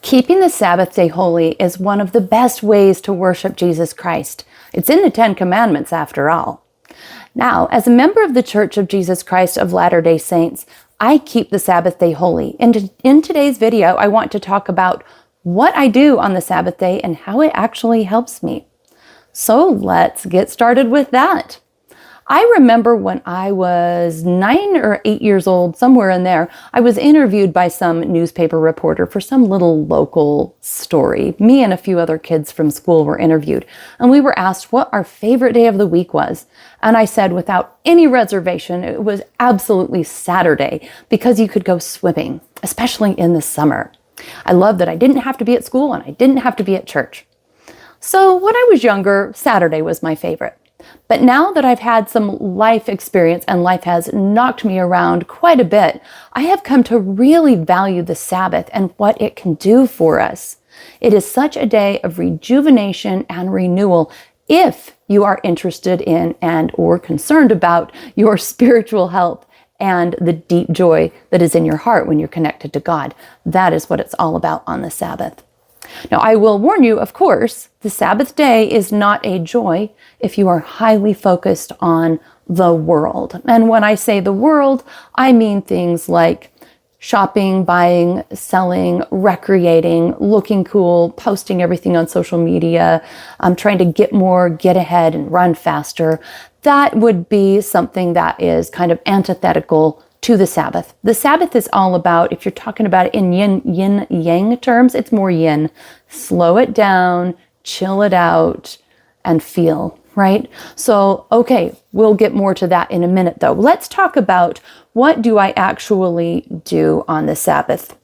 Keeping the Sabbath day holy is one of the best ways to worship Jesus Christ. It's in the Ten Commandments, after all. Now, as a member of the Church of Jesus Christ of Latter-day Saints, I keep the Sabbath day holy. And in today's video, I want to talk about what I do on the Sabbath day and how it actually helps me. So let's get started with that. I remember when I was 9 or 8 years old, somewhere in there, I was interviewed by some newspaper reporter for some little local story. Me and a few other kids from school were interviewed, and we were asked what our favorite day of the week was. And I said, without any reservation, it was absolutely Saturday, because you could go swimming, especially in the summer. I loved that I didn't have to be at school and I didn't have to be at church. So when I was younger, Saturday was my favorite. But now that I've had some life experience and life has knocked me around quite a bit, I have come to really value the Sabbath and what it can do for us. It is such a day of rejuvenation and renewal if you are interested in and or concerned about your spiritual health and the deep joy that is in your heart when you're connected to God. That is what it's all about on the Sabbath. Now, I will warn you, of course, the Sabbath day is not a joy if you are highly focused on the world. And when I say the world, I mean things like shopping, buying, selling, recreating, looking cool, posting everything on social media, trying to get more, get ahead, and run faster. That would be something that is kind of antithetical to the Sabbath. The Sabbath is all about, if you're talking about it in yin-yang terms, it's more yin. Slow it down, chill it out, and feel, right? So, okay, we'll get more to that in a minute though. Let's talk about what do I actually do on the Sabbath.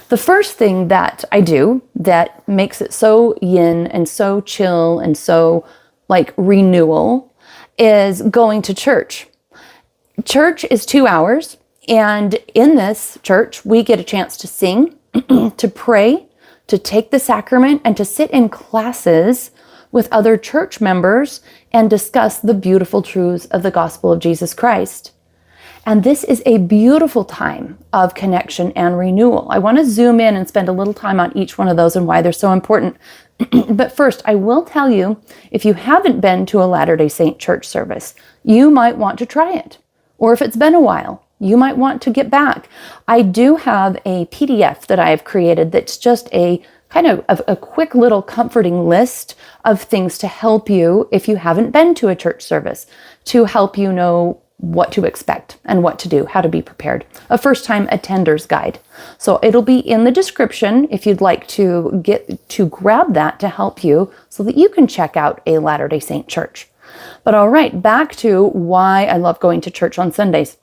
The first thing that I do that makes it so yin and so chill and so like renewal is going to church. Church is 2 hours. And in this church, we get a chance to sing, to pray, to take the sacrament, and to sit in classes with other church members and discuss the beautiful truths of the gospel of Jesus Christ. And this is a beautiful time of connection and renewal. I want to zoom in and spend a little time on each one of those and why they're so important. But first, I will tell you, if you haven't been to a Latter-day Saint church service, you might want to try it. Or if it's been a while, you might want to get back. I do have a PDF that I have created that's just a kind of a quick little comforting list of things to help you if you haven't been to a church service, to help you know what to expect and what to do, how to be prepared. A first-time attender's guide. So it'll be in the description if you'd like to get to grab that to help you so that you can check out a Latter-day Saint church. But all right, back to why I love going to church on Sundays.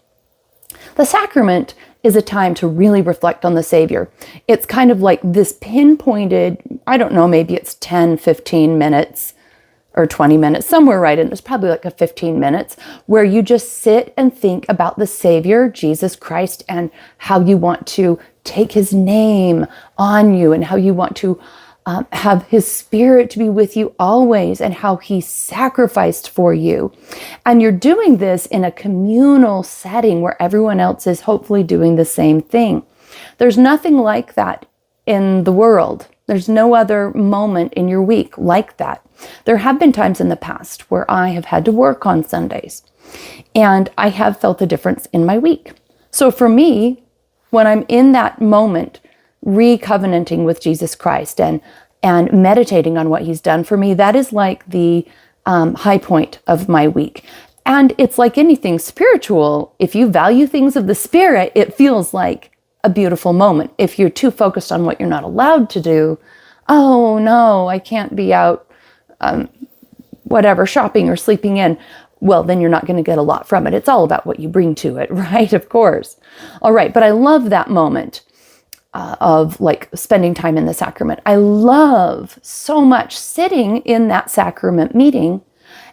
The sacrament is a time to really reflect on the Savior. It's kind of like this pinpointed, I don't know, maybe it's 10, 15 minutes or 20 minutes, somewhere right in. It's probably like a 15 minutes where you just sit and think about the Savior, Jesus Christ, and how you want to take his name on you and how you want to have his spirit to be with you always and how he sacrificed for you. And you're doing this in a communal setting where everyone else is hopefully doing the same thing. There's nothing like that in the world. There's no other moment in your week like that. There have been times in the past where I have had to work on Sundays and I have felt a difference in my week. So for me, when I'm in that moment, re-covenanting with Jesus Christ and meditating on what he's done for me, that is like the high point of my week. And it's like anything spiritual. If you value things of the Spirit, it feels like a beautiful moment. If you're too focused on what you're not allowed to do, oh no, I can't be out, shopping or sleeping in, well, then you're not going to get a lot from it. It's all about what you bring to it, right? Of course. All right, but I love that moment of like spending time in the sacrament. I love so much sitting in that sacrament meeting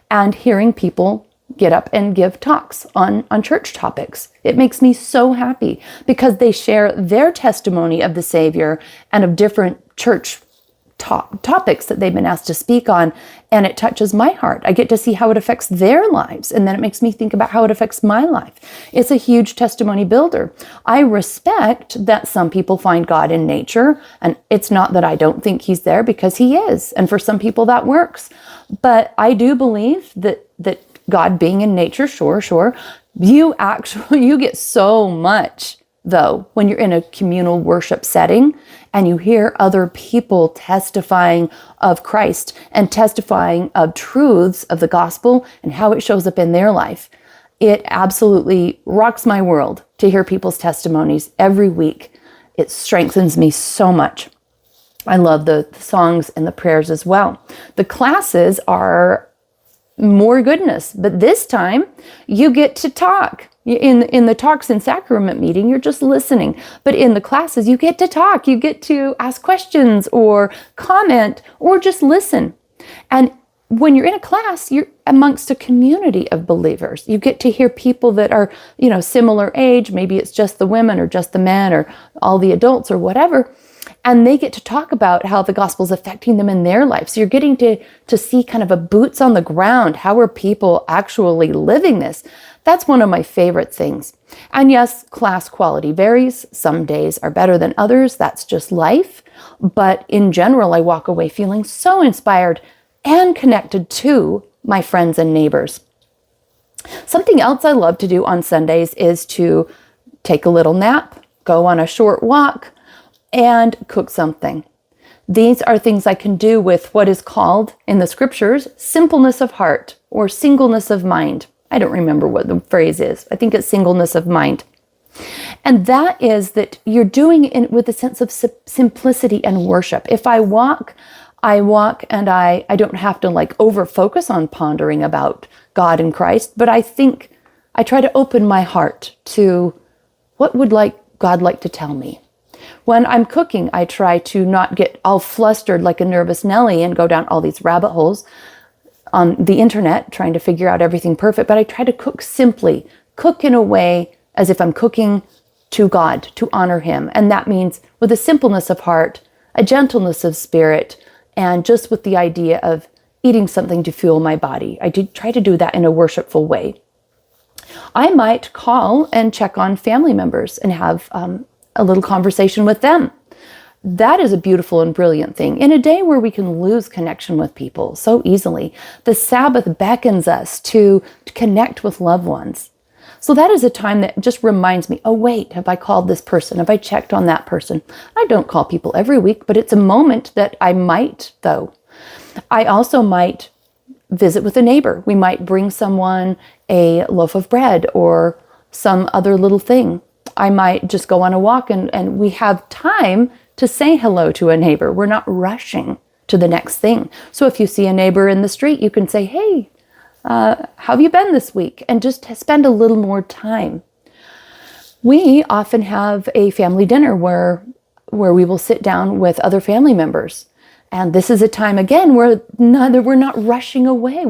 and hearing people get up and give talks on church topics. It makes me so happy because they share their testimony of the Savior and of different church topics that they've been asked to speak on, and it touches my heart. I get to see how it affects their lives, and then it makes me think about how it affects my life. It's a huge testimony builder. I respect that some people find God in nature, and it's not that I don't think he's there, because he is, and for some people that works. But I do believe that God being in nature, sure, you get so much, though, when you're in a communal worship setting and you hear other people testifying of Christ and testifying of truths of the gospel and how it shows up in their life. It absolutely rocks my world to hear people's testimonies every week. It strengthens me so much. I love the songs and the prayers as well. The classes are more goodness, but this time you get to talk. In the talks and sacrament meeting, you're just listening. But in the classes, you get to talk. You get to ask questions or comment or just listen. And when you're in a class, you're amongst a community of believers. You get to hear people that are, similar age. Maybe it's just the women or just the men or all the adults or whatever. And they get to talk about how the gospel is affecting them in their life. So you're getting to see kind of a boots on the ground. How are people actually living this? That's one of my favorite things. And yes, class quality varies. Some days are better than others. That's just life. But in general, I walk away feeling so inspired and connected to my friends and neighbors. Something else I love to do on Sundays is to take a little nap, go on a short walk, and cook something. These are things I can do with what is called in the scriptures simpleness of heart or singleness of mind. I don't remember what the phrase is. I think it's singleness of mind. And that is that you're doing it with a sense of simplicity and worship. If I walk and I don't have to over focus on pondering about God and Christ, but I try to open my heart to what would God like to tell me. When I'm cooking, I try to not get all flustered like a nervous Nelly and go down all these rabbit holes on the internet trying to figure out everything perfect, but I try to cook simply, cook in a way as if I'm cooking to God, to honor him. And that means with a simpleness of heart, a gentleness of spirit, and just with the idea of eating something to fuel my body. I try to do that in a worshipful way. I might call and check on family members and have a little conversation with them. That is a beautiful and brilliant thing. In a day where we can lose connection with people so easily, the Sabbath beckons us to connect with loved ones. So that is a time that just reminds me, oh wait, have I called this person? Have I checked on that person? I don't call people every week, but it's a moment that I might, though. I also might visit with a neighbor. We might bring someone a loaf of bread or some other little thing. I might just go on a walk and we have time to say hello to a neighbor. We're not rushing to the next thing. So if you see a neighbor in the street, you can say, hey, how have you been this week? And just spend a little more time. We often have a family dinner where we will sit down with other family members. And this is a time, again, where we're not rushing away.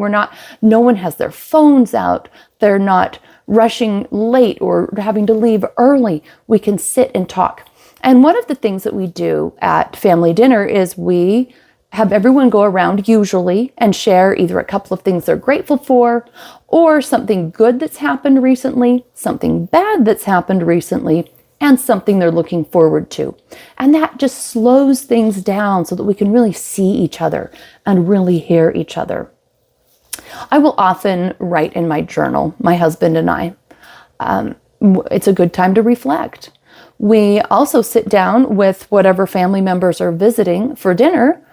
No one has their phones out. They're not rushing late or having to leave early. We can sit and talk. And one of the things that we do at family dinner is we have everyone go around usually and share either a couple of things they're grateful for or something good that's happened recently, something bad that's happened recently, and something they're looking forward to. And that just slows things down so that we can really see each other and really hear each other. I will often write in my journal, my husband and I. It's a good time to reflect. We also sit down with whatever family members are visiting for dinner,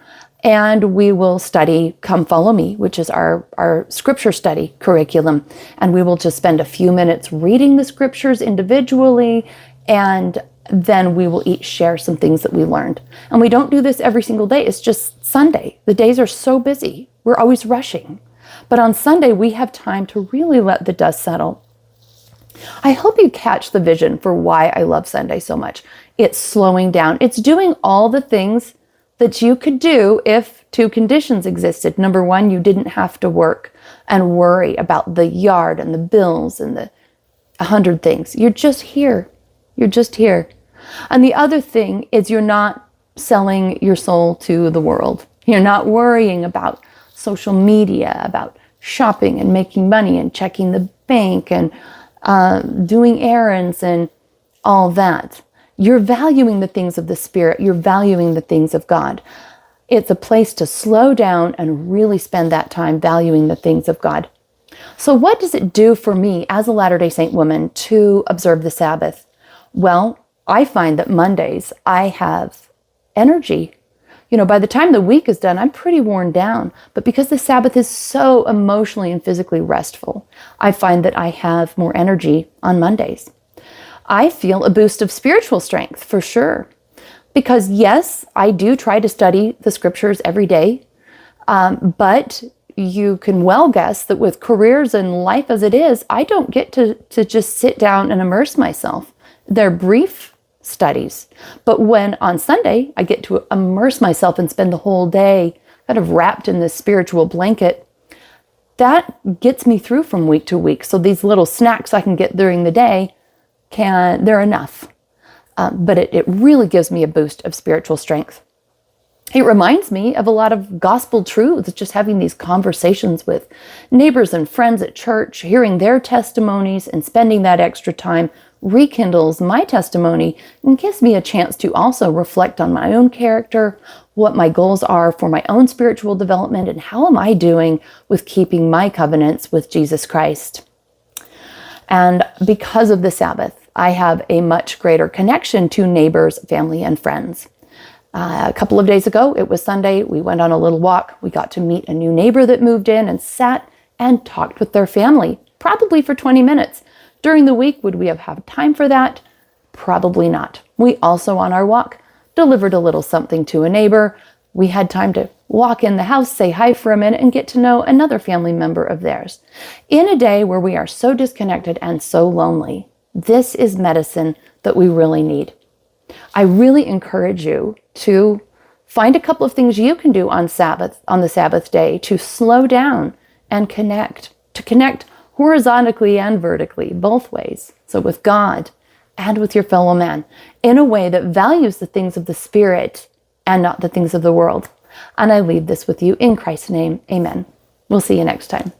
and we will study Come Follow Me, which is our scripture study curriculum. And we will just spend a few minutes reading the scriptures individually, and then we will each share some things that we learned. And we don't do this every single day. It's just Sunday. The days are so busy. We're always rushing. But on Sunday, we have time to really let the dust settle. I hope you catch the vision for why I love Sunday so much. It's slowing down. It's doing all the things that you could do if two conditions existed. Number one, you didn't have to work and worry about the yard and the bills and the 100 things. You're just here. You're just here. And the other thing is you're not selling your soul to the world. You're not worrying about social media, about shopping and making money and checking the bank and doing errands and all that. You're valuing the things of the Spirit. You're valuing the things of God. It's a place to slow down and really spend that time valuing the things of God. So what does it do for me as a Latter-day Saint woman to observe the Sabbath? Well, I find that Mondays I have energy. By the time the week is done, I'm pretty worn down. But because the Sabbath is so emotionally and physically restful, I find that I have more energy on Mondays. I feel a boost of spiritual strength for sure. Because yes, I do try to study the scriptures every day. But you can well guess that with careers and life as it is, I don't get to just sit down and immerse myself. They're brief studies. But when on Sunday, I get to immerse myself and spend the whole day kind of wrapped in this spiritual blanket, that gets me through from week to week. So these little snacks I can get during the day, they're enough. But it really gives me a boost of spiritual strength. It reminds me of a lot of gospel truths, just having these conversations with neighbors and friends at church, hearing their testimonies and spending that extra time rekindles my testimony and gives me a chance to also reflect on my own character, what my goals are for my own spiritual development, and how am I doing with keeping my covenants with Jesus Christ. And because of the Sabbath, I have a much greater connection to neighbors, family, and friends. A couple of days ago, it was Sunday, we went on a little walk. We got to meet a new neighbor that moved in and sat and talked with their family, probably for 20 minutes. During the week, would we have had time for that? Probably not. We also, on our walk, delivered a little something to a neighbor. We had time to walk in the house, say hi for a minute, and get to know another family member of theirs. In a day where we are so disconnected and so lonely, this is medicine that we really need. I really encourage you to find a couple of things you can do on the Sabbath day to slow down and to connect horizontally and vertically, both ways. So with God and with your fellow man in a way that values the things of the Spirit and not the things of the world. And I leave this with you in Christ's name. Amen. We'll see you next time.